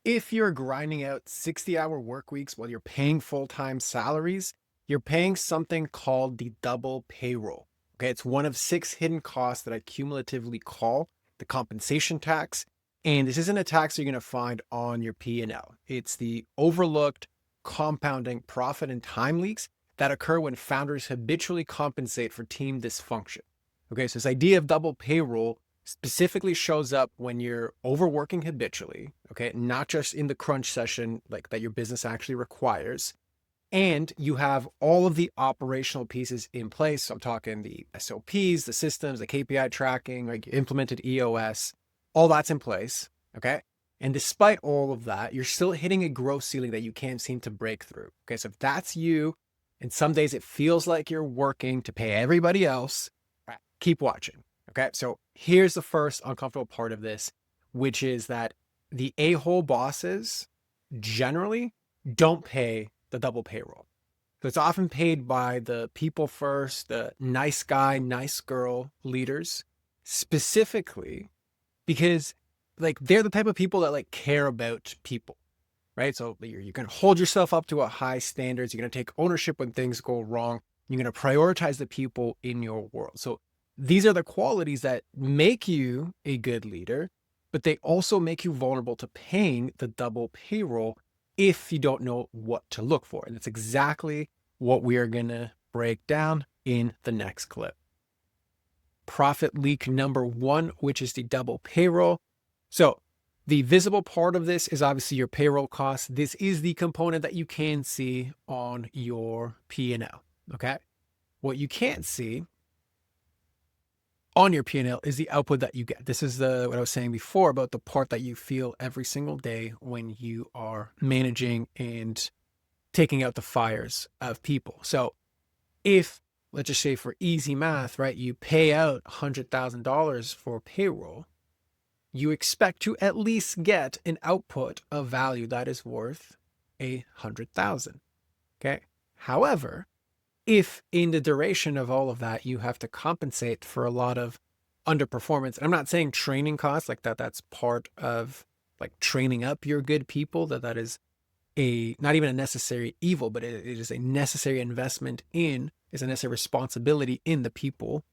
if you're grinding out 60-hour work weeks while you're paying full-time salaries, you're paying something called the double payroll. Okay, it's one of 6 hidden costs that I cumulatively call the compensation tax. And this isn't a tax you're going to find on your P&L. It's the overlooked compounding profit and time leaks that occur when founders habitually compensate for team dysfunction. Okay, so this idea of double payroll specifically shows up when you're overworking habitually, okay, not just in the crunch session like that your business actually requires, and you have all of the operational pieces in place. So I'm talking the SOPs, the systems, the KPI tracking, like you implemented EOS, all that's in place, okay? And despite all of that, you're still hitting a growth ceiling that you can't seem to break through. Okay, so if that's you, and some days it feels like you're working to pay everybody else, keep watching. Okay, so here's the first uncomfortable part of this, which is that the a-hole bosses generally don't pay the double payroll. So it's often paid by the people first, the nice guy, nice girl leaders, specifically because like they're the type of people that like care about people, right? So you're going to hold yourself up to a high standards. You're going to take ownership when things go wrong. You're going to prioritize the people in your world. So these are the qualities that make you a good leader, but they also make you vulnerable to paying the double payroll if you don't know what to look for. And that's exactly what we are going to break down in the next clip. Profit leak number 1, which is the double payroll. So the visible part of this is obviously your payroll costs. This is the component that you can see on your P&L, okay? What you can't see on your P&L is the output that you get. This is what I was saying before about the part that you feel every single day when you are managing and taking out the fires of people. So if, let's just say for easy math, right, you pay out $100,000 for payroll, you expect to at least get an output of value that is worth $100,000. Okay. However, if in the duration of all of that, you have to compensate for a lot of underperformance, and I'm not saying training costs like that, that's part of like training up your good people, that is not even a necessary evil, but it is a necessary investment is a necessary responsibility in the people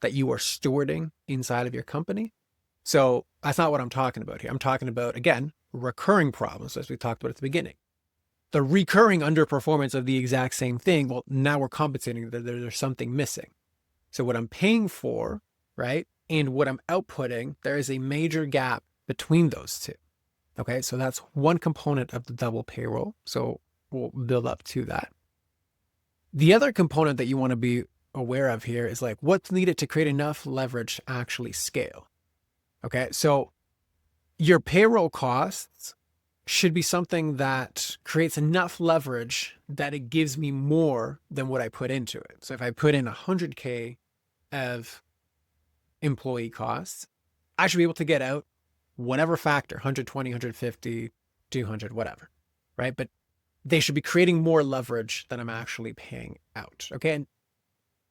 that you are stewarding inside of your company. So that's not what I'm talking about here. I'm talking about, again, recurring problems, as we talked about at the beginning. The recurring underperformance of the exact same thing, well, now we're compensating that there's something missing. So what I'm paying for, right, and what I'm outputting, there is a major gap between those two. Okay, so that's one component of the double payroll. So we'll build up to that. The other component that you want to be aware of here is like what's needed to create enough leverage to actually scale. Okay, so your payroll costs should be something that creates enough leverage that it gives me more than what I put into it. So if I put in 100K of employee costs, I should be able to get out whatever factor, 120, 150, 200, whatever, right? But they should be creating more leverage than I'm actually paying out, okay? And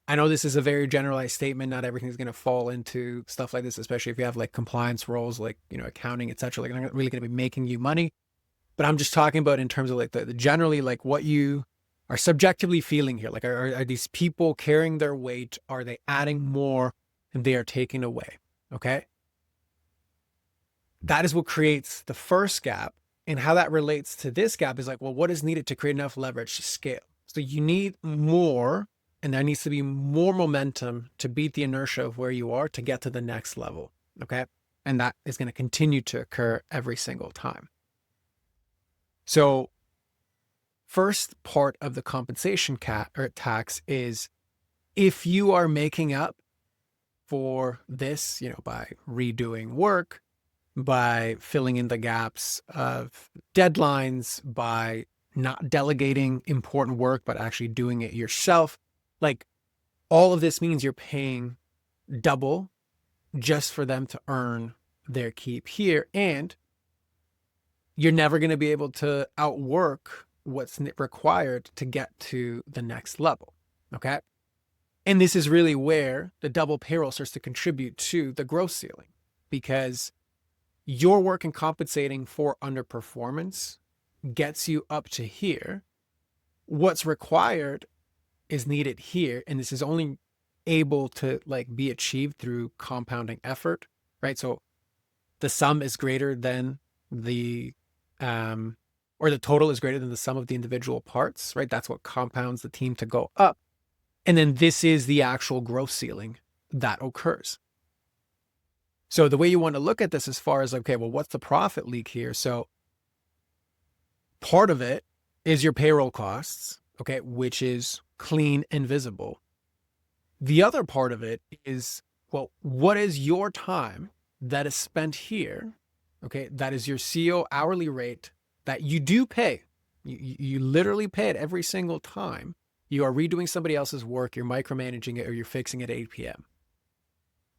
I know this is a very generalized statement. Not everything's going to fall into stuff like this, especially if you have like compliance roles, like, accounting, etc. Like, I'm not really going to be making you money. But I'm just talking about in terms of like the generally like what you are subjectively feeling here. Like, are these people carrying their weight? Are they adding more than they are taking away? Okay. That is what creates the first gap. And how that relates to this gap is like, well, what is needed to create enough leverage to scale? So you need more, and there needs to be more momentum to beat the inertia of where you are to get to the next level. Okay. And that is going to continue to occur every single time. So first part of the compensation tax is if you are making up for this, by redoing work, by filling in the gaps of deadlines, by not delegating important work, but actually doing it yourself, like all of this means you're paying double just for them to earn their keep here. And you're never going to be able to outwork what's required to get to the next level. Okay. And this is really where the double payroll starts to contribute to the growth ceiling, because your work and compensating for underperformance gets you up to here. What's required is needed here. And this is only able to like be achieved through compounding effort, right? So the sum is greater than the, or the total is greater than the sum of the individual parts, right? That's what compounds the team to go up. And then this is the actual growth ceiling that occurs. So the way you want to look at this as far as, okay, well, what's the profit leak here? So part of it is your payroll costs, okay, which is clean and visible. The other part of it is, well, what is your time that is spent here? Okay, that is your CO hourly rate that you do pay. You literally pay it every single time. You are redoing somebody else's work, you're micromanaging it, or you're fixing it at 8 p.m.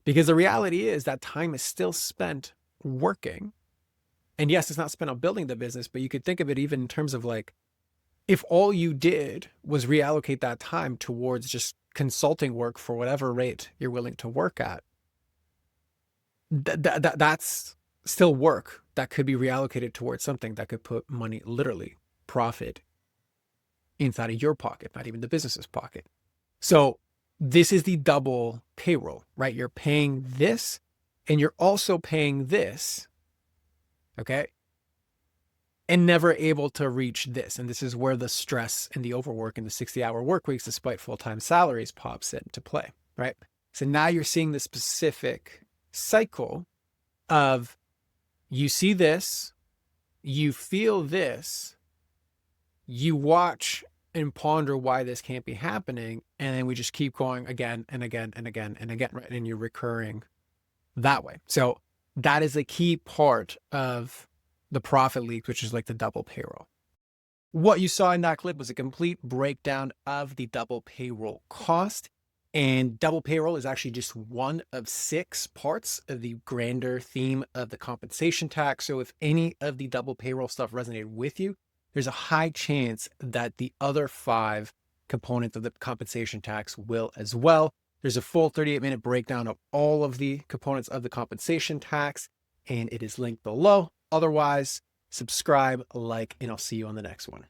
Because the reality is that time is still spent working. And yes, it's not spent on building the business, but you could think of it even in terms of like, if all you did was reallocate that time towards just consulting work for whatever rate you're willing to work at, that's still work that could be reallocated towards something that could put money, literally profit, inside of your pocket, not even the business's pocket. So this is the double payroll, right? You're paying this and you're also paying this, okay? And never able to reach this. And this is where the stress and the overwork and the 60-hour work weeks, despite full-time salaries, pops into play, right? So now you're seeing the specific cycle of you see this, you feel this, you watch and ponder why this can't be happening, and then we just keep going again and again and again and again, right? And you're recurring that way. So that is a key part of the profit leak, which is like the double payroll. What you saw in that clip was a complete breakdown of the double payroll cost. And double payroll is actually just one of 6 parts of the grander theme of the compensation tax. So if any of the double payroll stuff resonated with you, there's a high chance that the other 5 components of the compensation tax will as well. There's a full 38-minute breakdown of all of the components of the compensation tax, and it is linked below. Otherwise, subscribe, like, and I'll see you on the next one.